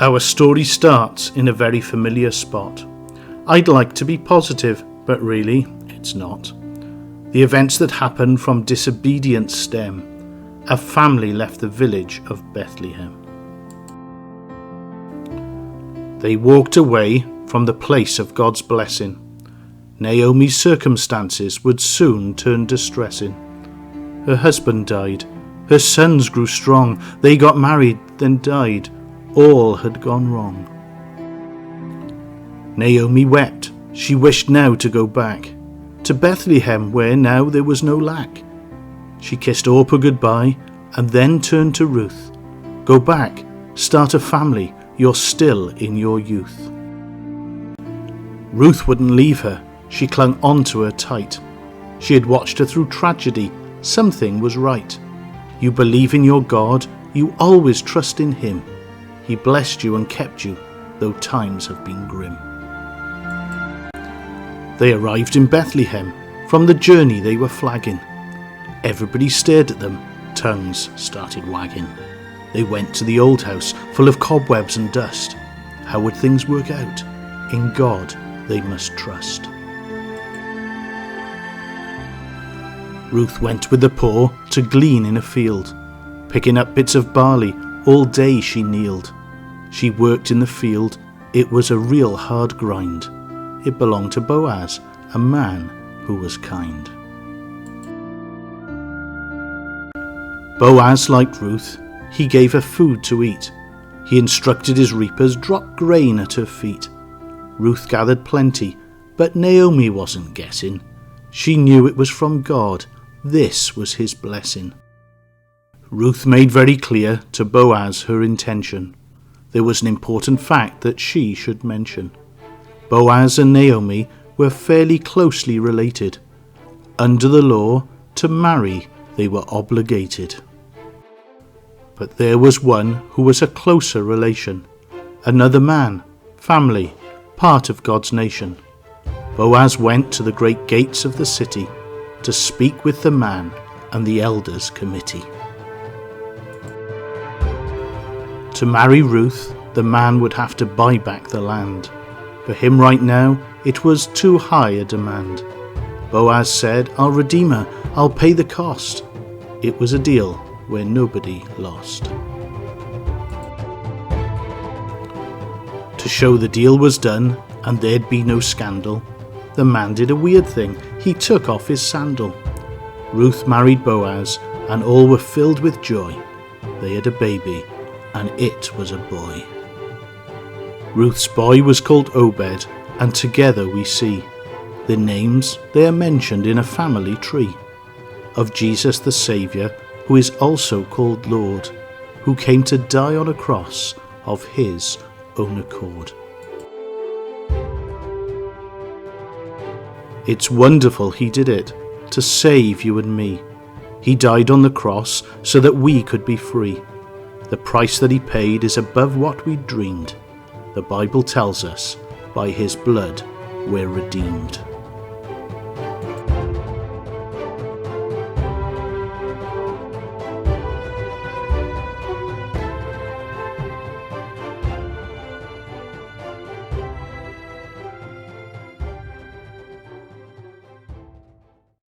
Our story starts in a very familiar spot. I'd like to be positive, but really, it's not. The events that happen from disobedience stem. A family left the village of Bethlehem. They walked away from the place of God's blessing. Naomi's circumstances would soon turn distressing. Her husband died. Her sons grew strong. They got married, then died. All had gone wrong. Naomi wept. She wished now to go back to Bethlehem, where now there was no lack. She kissed Orpah goodbye and then turned to Ruth. Go back, start a family, you're still in your youth. Ruth wouldn't leave her. She clung onto her tight. She had watched her through tragedy. Something was right. You believe in your God, you always trust in Him. He blessed you and kept you, though times have been grim. They arrived in Bethlehem. From the journey they were flagging. Everybody stared at them. Tongues started wagging. They went to the old house, full of cobwebs and dust. How would things work out? In God they must trust. Ruth went with the poor to glean in a field. Picking up bits of barley, all day she kneeled. She worked in the field. It was a real hard grind. It belonged to Boaz, a man who was kind. Boaz liked Ruth. He gave her food to eat. He instructed his reapers, drop grain at her feet. Ruth gathered plenty, but Naomi wasn't guessing. She knew it was from God. This was his blessing. Ruth made very clear to Boaz her intention. There was an important fact that she should mention. Boaz and Naomi were fairly closely related. Under the law, to marry they were obligated. But there was one who was a closer relation, another man, family, part of God's nation. Boaz went to the great gates of the city to speak with the man and the elders' committee. To marry Ruth, the man would have to buy back the land. For him right now, it was too high a demand. Boaz said, I'll redeem her, I'll pay the cost. It was a deal where nobody lost. To show the deal was done and there'd be no scandal, the man did a weird thing. He took off his sandal. Ruth married Boaz, and all were filled with joy. They had a baby, and it was a boy. Ruth's boy was called Obed, and together we see their names, they are mentioned in a family tree of Jesus the Saviour, who is also called Lord, who came to die on a cross of his own accord. It's wonderful he did it, to save you and me. He died on the cross so that we could be free. The price that he paid is above what we dreamed. The Bible tells us, by his blood we're redeemed.